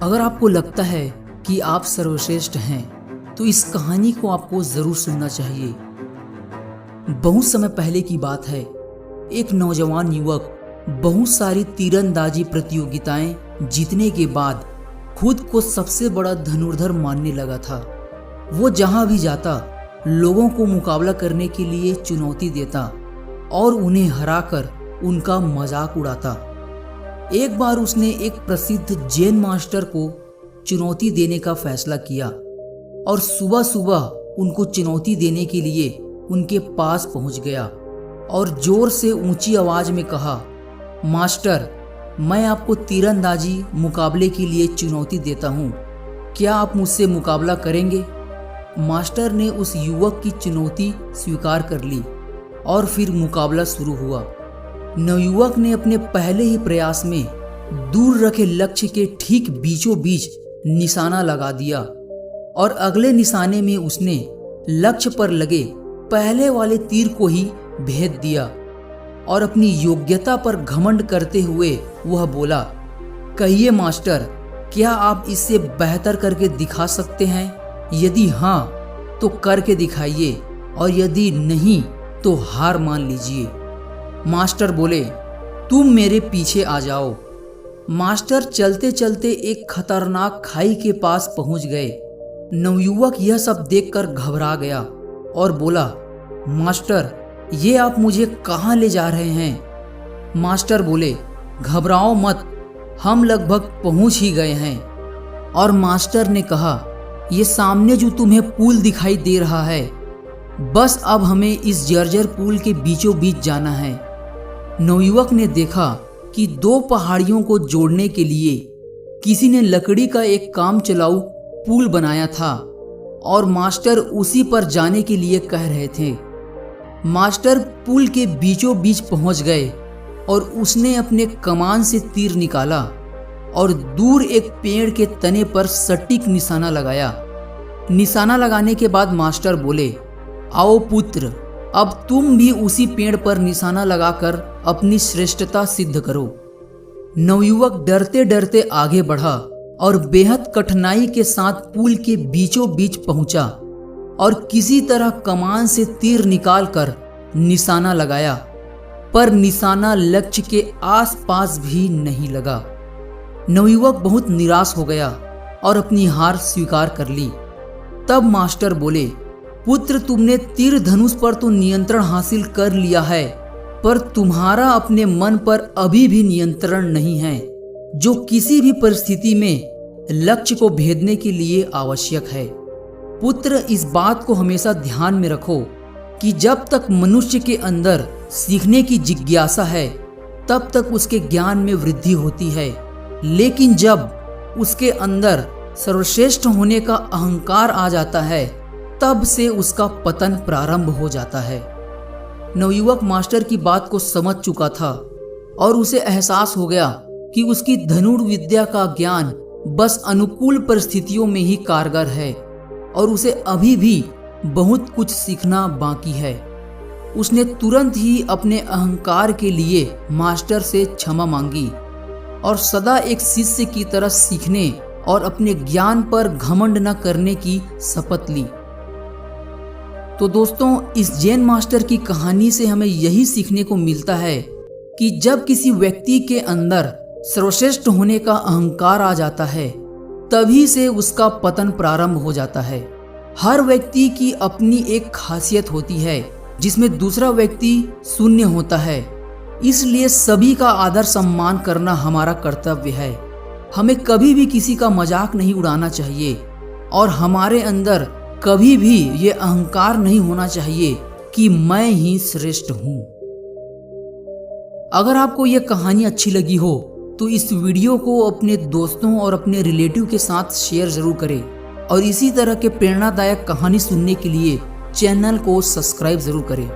अगर आपको लगता है कि आप सर्वश्रेष्ठ हैं तो इस कहानी को आपको जरूर सुनना चाहिए। बहुत समय पहले की बात है। एक नौजवान युवक बहुत सारी तीरंदाजी प्रतियोगिताएं जीतने के बाद खुद को सबसे बड़ा धनुर्धर मानने लगा था। वो जहां भी जाता लोगों को मुकाबला करने के लिए चुनौती देता और उन्हें हराकर उनका मजाक उड़ाता। एक बार उसने एक प्रसिद्ध जैन मास्टर को चुनौती देने का फैसला किया और सुबह सुबह उनको चुनौती देने के लिए उनके पास पहुंच गया और जोर से ऊंची आवाज में कहा, मास्टर, मैं आपको तीरंदाजी मुकाबले के लिए चुनौती देता हूं, क्या आप मुझसे मुकाबला करेंगे? मास्टर ने उस युवक की चुनौती स्वीकार कर ली और फिर मुकाबला शुरू हुआ। नवयुवक ने अपने पहले ही प्रयास में दूर रखे लक्ष्य के ठीक बीचों बीच निशाना लगा दिया और अगले निशाने में उसने लक्ष्य पर लगे पहले वाले तीर को ही भेद दिया और अपनी योग्यता पर घमंड करते हुए वह बोला, कहिए मास्टर, क्या आप इससे बेहतर करके दिखा सकते हैं? यदि हाँ तो करके दिखाइए और यदि नहीं तो हार मान लीजिए। मास्टर बोले, तुम मेरे पीछे आ जाओ। मास्टर चलते चलते एक खतरनाक खाई के पास पहुंच गए। नवयुवक यह सब देखकर घबरा गया और बोला, मास्टर, ये आप मुझे कहाँ ले जा रहे हैं? मास्टर बोले, घबराओ मत, हम लगभग पहुंच ही गए हैं। और मास्टर ने कहा, ये सामने जो तुम्हें पुल दिखाई दे रहा है, बस अब हमें इस जर्जर पुल के बीचों बीच जाना है। नवयुवक ने देखा कि दो पहाड़ियों को जोड़ने के लिए किसी ने लकड़ी का एक काम चलाऊ पुल बनाया था और मास्टर उसी पर जाने के लिए कह रहे थे। मास्टर पुल के बीचों बीच पहुंच गए और उसने अपने कमान से तीर निकाला और दूर एक पेड़ के तने पर सटीक निशाना लगाया। निशाना लगाने के बाद मास्टर बोले, आओ पुत्र, अब तुम भी उसी पेड़ पर निशाना लगाकर अपनी श्रेष्ठता सिद्ध करो। नवयुवक डरते डरते आगे बढ़ा और बेहद कठिनाई के साथ पुल के बीचों बीच पहुंचा और किसी तरह कमान से तीर निकालकर निशाना लगाया, पर निशाना लक्ष्य के आसपास भी नहीं लगा। नवयुवक बहुत निराश हो गया और अपनी हार स्वीकार कर ली। तब मास्टर बोले, पुत्र, तुमने तीर धनुष पर तो नियंत्रण हासिल कर लिया है, पर तुम्हारा अपने मन पर अभी भी नियंत्रण नहीं है, जो किसी भी परिस्थिति में लक्ष्य को भेदने के लिए आवश्यक है। पुत्र, इस बात को हमेशा ध्यान में रखो कि जब तक मनुष्य के अंदर सीखने की जिज्ञासा है तब तक उसके ज्ञान में वृद्धि होती है, लेकिन जब उसके अंदर सर्वश्रेष्ठ होने का अहंकार आ जाता है तब से उसका पतन प्रारंभ हो जाता है। नवयुवक मास्टर की बात को समझ चुका था और उसे एहसास हो गया कि उसकी धनुर्विद्या का ज्ञान बस अनुकूल परिस्थितियों में ही कारगर है और उसे अभी भी बहुत कुछ सीखना बाकी है। उसने तुरंत ही अपने अहंकार के लिए मास्टर से क्षमा मांगी और सदा एक शिष्य की तरह सीखने और अपने ज्ञान पर घमंड न करने की शपथ ली। तो दोस्तों, इस जैन मास्टर की कहानी से हमें यही सीखने को मिलता है कि जब किसी व्यक्ति के अंदर सर्वश्रेष्ठ होने का अहंकार आ जाता है तभी से उसका पतन प्रारंभ हो जाता है। हर व्यक्ति की अपनी एक खासियत होती है जिसमें दूसरा व्यक्ति शून्य होता है, इसलिए सभी का आदर सम्मान करना हमारा कर्तव्य है। हमें कभी भी किसी का मजाक नहीं उड़ाना चाहिए और हमारे अंदर कभी भी ये अहंकार नहीं होना चाहिए कि मैं ही श्रेष्ठ हूं। अगर आपको ये कहानी अच्छी लगी हो तो इस वीडियो को अपने दोस्तों और अपने रिलेटिव के साथ शेयर जरूर करें और इसी तरह के प्रेरणादायक कहानी सुनने के लिए चैनल को सब्सक्राइब जरूर करें।